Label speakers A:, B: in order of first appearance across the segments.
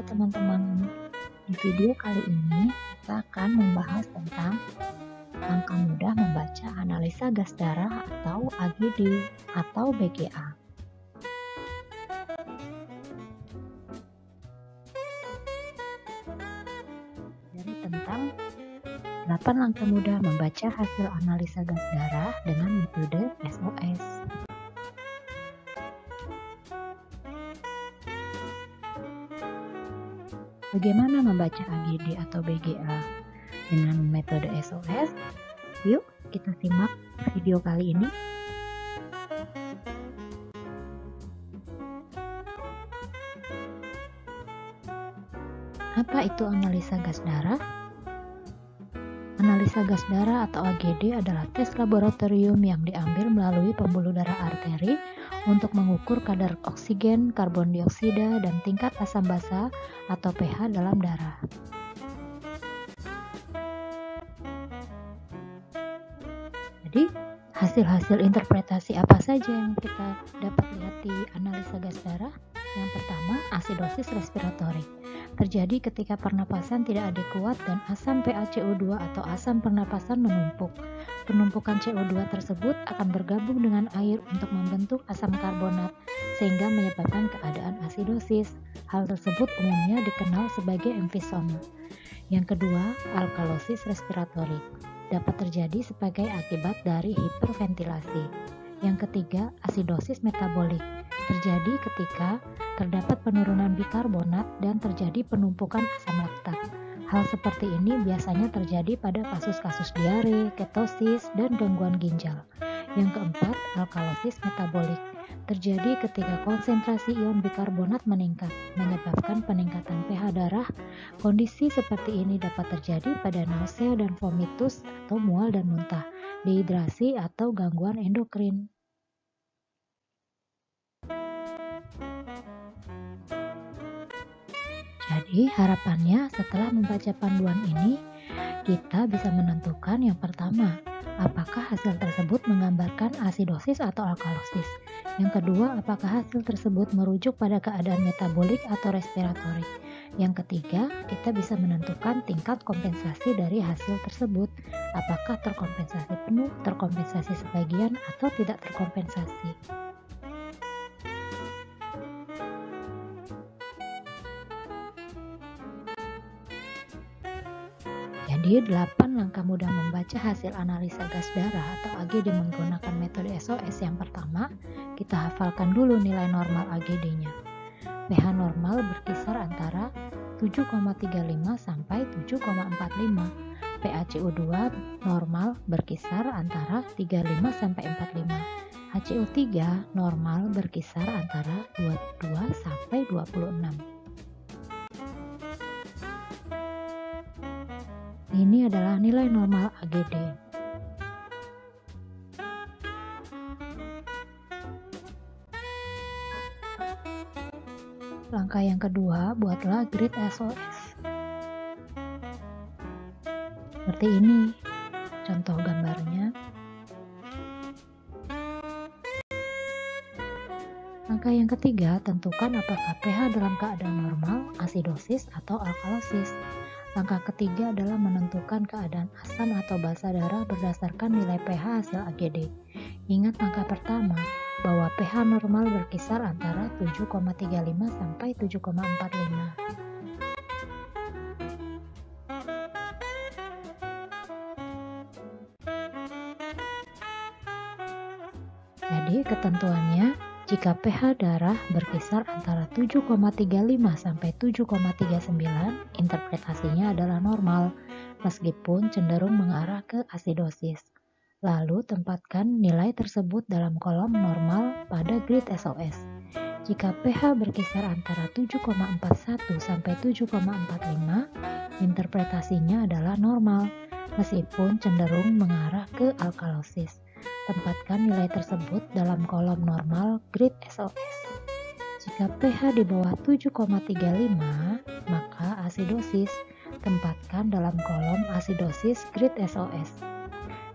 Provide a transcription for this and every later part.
A: Halo teman-teman, di video kali ini kita akan membahas tentang langkah mudah membaca analisa gas darah atau AGD atau BGA. Dari tentang 8 langkah mudah membaca hasil analisa gas darah dengan metode SOS. Bagaimana membaca AGD atau BGA dengan metode SOS? Yuk kita simak video kali ini. Apa itu analisa gas darah? Analisa gas darah atau AGD adalah tes laboratorium yang diambil melalui pembuluh darah arteri untuk mengukur kadar oksigen, karbon dioksida, dan tingkat asam basa atau pH dalam darah. Jadi, hasil-hasil interpretasi apa saja yang kita dapat lihat di analisa gas darah? Yang pertama, asidosis respiratori. Terjadi ketika pernapasan tidak adekuat dan asam PaCO2 atau asam pernapasan menumpuk. Penumpukan CO2 tersebut akan bergabung dengan air untuk membentuk asam karbonat sehingga menyebabkan keadaan asidosis. Hal tersebut umumnya dikenal sebagai emfisema. Yang kedua, alkalosis respiratori. Dapat terjadi sebagai akibat dari hiperventilasi. Yang ketiga, asidosis metabolik. Terjadi ketika terdapat penurunan bikarbonat dan terjadi penumpukan asam laktat. Hal seperti ini biasanya terjadi pada kasus-kasus diare, ketosis, dan gangguan ginjal. Yang keempat, alkalosis metabolik. Terjadi ketika konsentrasi ion bikarbonat meningkat, menyebabkan peningkatan pH darah. Kondisi seperti ini dapat terjadi pada nausea dan vomitus atau mual dan muntah, dehidrasi atau gangguan endokrin. Jadi harapannya setelah membaca panduan ini, kita bisa menentukan yang pertama, apakah hasil tersebut menggambarkan asidosis atau alkalosis. Yang kedua, apakah hasil tersebut merujuk pada keadaan metabolik atau respiratori. Yang ketiga, kita bisa menentukan tingkat kompensasi dari hasil tersebut. Apakah terkompensasi penuh, terkompensasi sebagian, atau tidak terkompensasi. Jadi 8 langkah mudah membaca hasil analisa gas darah atau AGD menggunakan metode SOS. Yang pertama, kita hafalkan dulu nilai normal AGD-nya. pH normal berkisar antara 7,35 sampai 7,45. PaCO2 normal berkisar antara 35 sampai 45. HCO3 normal berkisar antara 22 sampai 26. Ini adalah nilai normal AGD. Langkah yang kedua, buatlah grid SOS. Seperti ini contoh gambarnya. Langkah yang ketiga, tentukan apakah pH dalam keadaan normal, asidosis, atau alkalosis. Langkah ketiga adalah menentukan keadaan asam atau basa darah berdasarkan nilai pH hasil AGD. Ingat langkah pertama, bahwa pH normal berkisar antara 7,35 sampai 7,45. Jadi ketentuannya, jika pH darah berkisar antara 7,35 sampai 7,39, interpretasinya adalah normal, meskipun cenderung mengarah ke asidosis. Lalu tempatkan nilai tersebut dalam kolom normal pada grid SOS. Jika pH berkisar antara 7,41 sampai 7,45, interpretasinya adalah normal, meskipun cenderung mengarah ke alkalosis. Tempatkan nilai tersebut dalam kolom normal grid SOS. Jika pH di bawah 7,35, maka asidosis. Tempatkan dalam kolom asidosis grid SOS.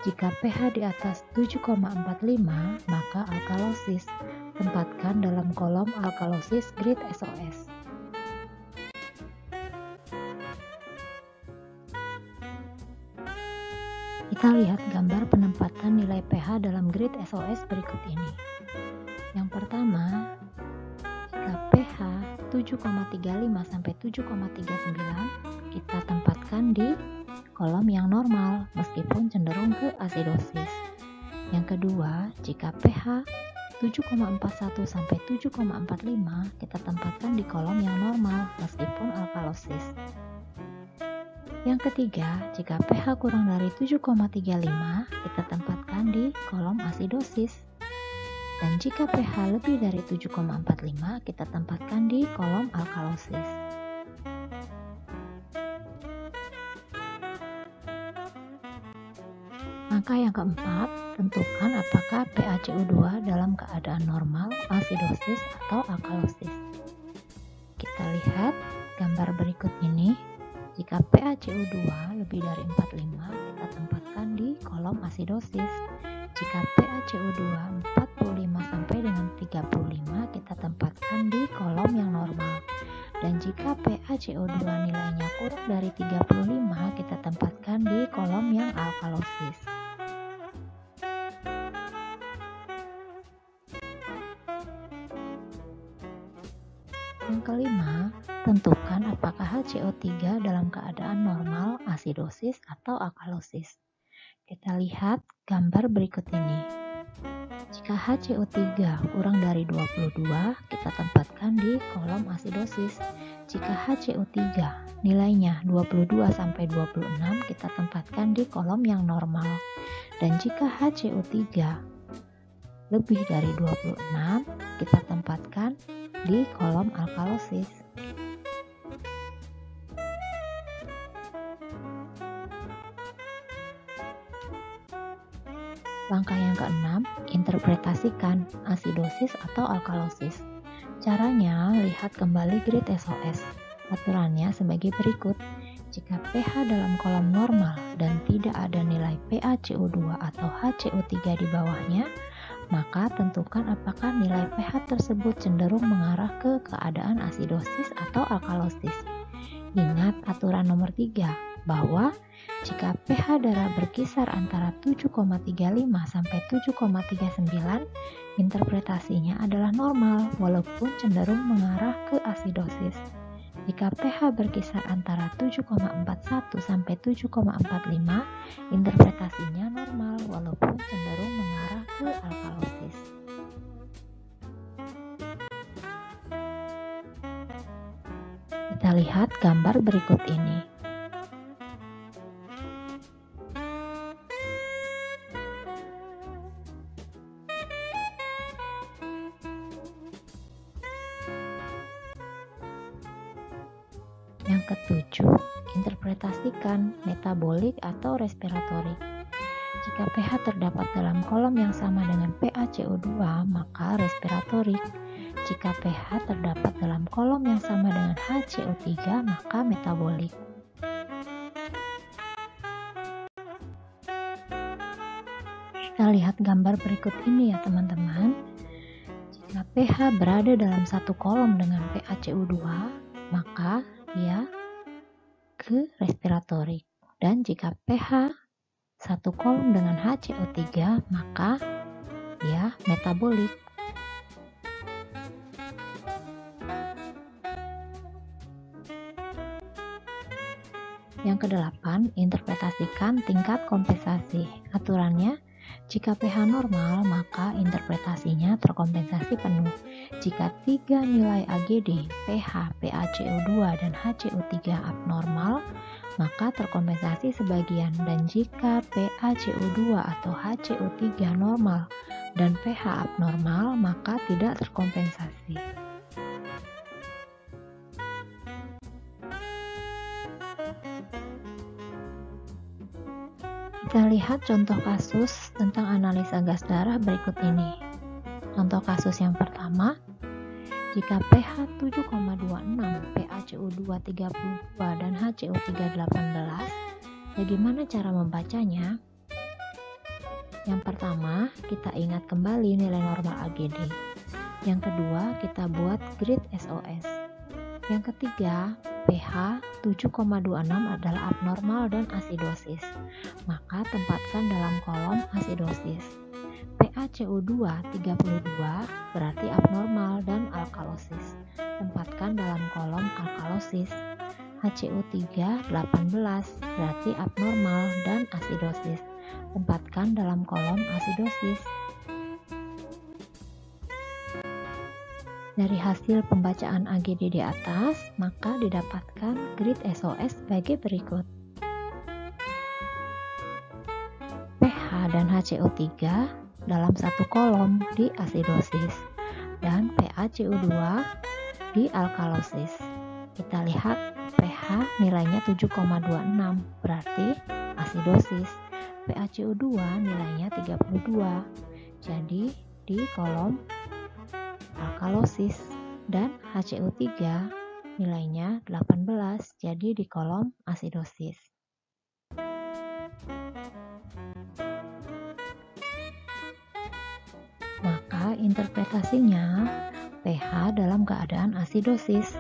A: Jika pH di atas 7,45, maka alkalosis. Tempatkan dalam kolom alkalosis grid SOS. Kita lihat gambar penempatan nilai pH dalam grid SOS berikut ini. Yang pertama, jika pH 7,35 sampai 7,39, kita tempatkan di kolom yang normal meskipun cenderung ke asidosis. Yang kedua, jika pH 7,41 sampai 7,45, kita tempatkan di kolom yang normal meskipun alkalosis. Yang ketiga, jika pH kurang dari 7,35, kita tempatkan di kolom asidosis. Dan jika pH lebih dari 7,45, kita tempatkan di kolom alkalosis. Langkah yang keempat, tentukan apakah PaCO2 dalam keadaan normal, asidosis, atau alkalosis. Kita lihat gambar berikut ini. Jika PaCO2 lebih dari 45, kita tempatkan di kolom asidosis. Jika PaCO2 45 sampai dengan 35, kita tempatkan di kolom yang normal. Dan jika PaCO2 nilainya kurang dari 35, kita tempatkan di kolom yang alkalosis. Yang kelima, tentukan apakah HCO3 dalam keadaan normal, asidosis, atau alkalosis. Kita lihat gambar berikut ini. Jika HCO3 kurang dari 22, kita tempatkan di kolom asidosis. Jika HCO3 nilainya 22 sampai 26, kita tempatkan di kolom yang normal. Dan jika HCO3 lebih dari 26, kita tempatkan di kolom alkalosis. Langkah yang keenam, interpretasikan asidosis atau alkalosis. Caranya, lihat kembali grid SOS. Aturannya sebagai berikut. Jika pH dalam kolom normal dan tidak ada nilai PaCO2 atau HCO3 di bawahnya, maka tentukan apakah nilai pH tersebut cenderung mengarah ke keadaan asidosis atau alkalosis. Ingat aturan nomor 3, bahwa jika pH darah berkisar antara 7,35 sampai 7,39, interpretasinya adalah normal walaupun cenderung mengarah ke asidosis. Jika pH berkisar antara 7,41 sampai 7,45, interpretasinya normal walaupun cenderung mengarah ke alkalosis. Kita lihat gambar berikut ini. Yang ketujuh, interpretasikan metabolik atau respiratorik. Jika pH terdapat dalam kolom yang sama dengan PaCO2, maka respiratorik. Jika pH terdapat dalam kolom yang sama dengan HCO3, maka metabolik. Kita lihat gambar berikut ini ya teman-teman. Jika pH berada dalam satu kolom dengan PaCO2, maka dia ke respiratorik. Dan jika pH satu kolom dengan HCO3, maka dia metabolik. Yang kedelapan, interpretasikan tingkat kompensasi. Aturannya, jika pH normal, maka interpretasinya terkompensasi penuh. Jika tiga nilai AGD, pH, PaCO2, dan HCO3 abnormal, maka terkompensasi sebagian. Dan jika PaCO2 atau HCO3 normal dan pH abnormal, maka tidak terkompensasi. Kita lihat contoh kasus tentang analisa gas darah berikut ini. Contoh kasus yang pertama, jika pH 7,26, PaCO2 32, dan HCO3 18, bagaimana cara membacanya? Yang pertama, kita ingat kembali nilai normal AGD. Yang kedua, kita buat grid SOS. Yang ketiga, pH 7,26 adalah abnormal dan asidosis, maka tempatkan dalam kolom asidosis. PaCO2 32 berarti abnormal dan alkalosis, tempatkan dalam kolom alkalosis. HCO3 18 berarti abnormal dan asidosis, tempatkan dalam kolom asidosis. Dari hasil pembacaan AGD di atas, maka didapatkan grid SOS sebagai berikut. pH dan HCO3 dalam satu kolom di asidosis, dan PaCO2 di alkalosis. Kita lihat pH nilainya 7,26, berarti asidosis. PaCO2 nilainya 32, jadi di kolom alkalosis, dan HCO3 nilainya 18, jadi di kolom asidosis. Maka interpretasinya pH dalam keadaan asidosis.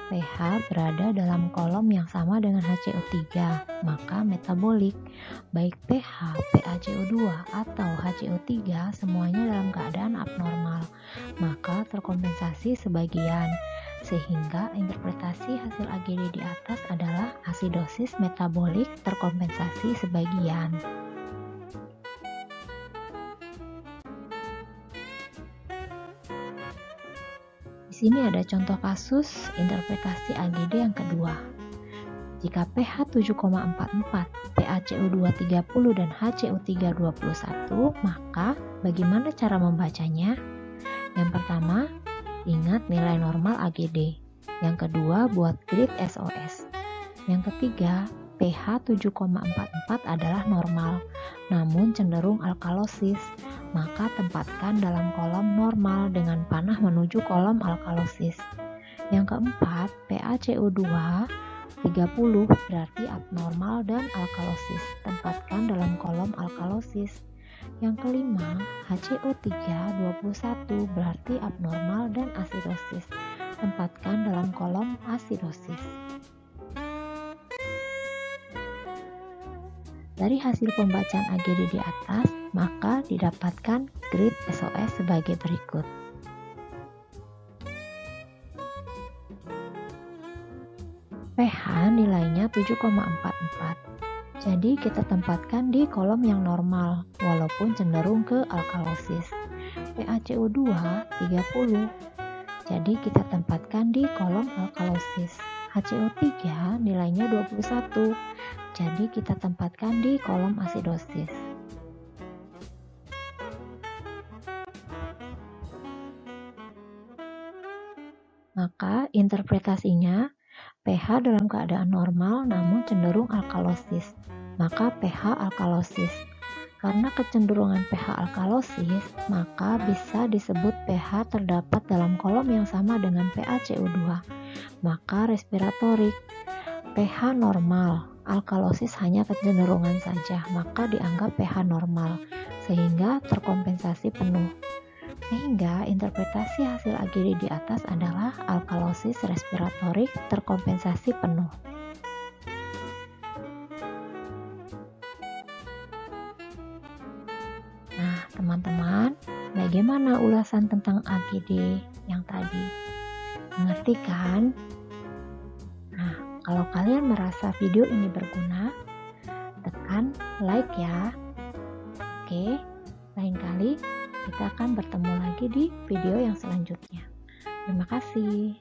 A: pH berada dalam kolom yang sama dengan HCO3, maka metabolik. Baik pH, PaCO2 atau HCO3 semuanya dalam keadaan abnormal, maka terkompensasi sebagian. Sehingga interpretasi hasil AGD di atas adalah asidosis metabolik terkompensasi sebagian. Di sini ada contoh kasus interpretasi AGD yang kedua. Jika pH 7,44, PaCO2 30 dan HCO3 21, maka bagaimana cara membacanya? Yang pertama, ingat nilai normal AGD. Yang kedua, buat grid SOS. Yang ketiga, pH 7,44 adalah normal, namun cenderung alkalosis, maka tempatkan dalam kolom normal dengan panah menuju kolom alkalosis. Yang keempat, PaCO2 30 berarti abnormal dan alkalosis, tempatkan dalam kolom alkalosis. Yang kelima, HCO3 21 berarti abnormal dan asidosis, tempatkan dalam kolom asidosis. Dari hasil pembacaan AGD di atas, maka didapatkan grid SOS sebagai berikut. pH nilainya 7,44. Jadi kita tempatkan di kolom yang normal, walaupun cenderung ke alkalosis. PaCO2 30. Jadi kita tempatkan di kolom alkalosis. HCO3 nilainya 21. Jadi kita tempatkan di kolom asidosis. Maka interpretasinya pH dalam keadaan normal namun cenderung alkalosis, maka pH alkalosis. Karena kecenderungan pH alkalosis, maka bisa disebut pH terdapat dalam kolom yang sama dengan PaCO2, maka respiratorik. pH normal, alkalosis hanya kecenderungan saja, maka dianggap pH normal, sehingga terkompensasi penuh. Sehingga interpretasi hasil AGD di atas adalah alkalosis respiratorik terkompensasi penuh. Nah, teman-teman, bagaimana ulasan tentang AGD yang tadi? Mengerti kan? Nah, kalau kalian merasa video ini berguna, tekan like ya. Oke, lain kali kita akan bertemu lagi di video yang selanjutnya. Terima kasih.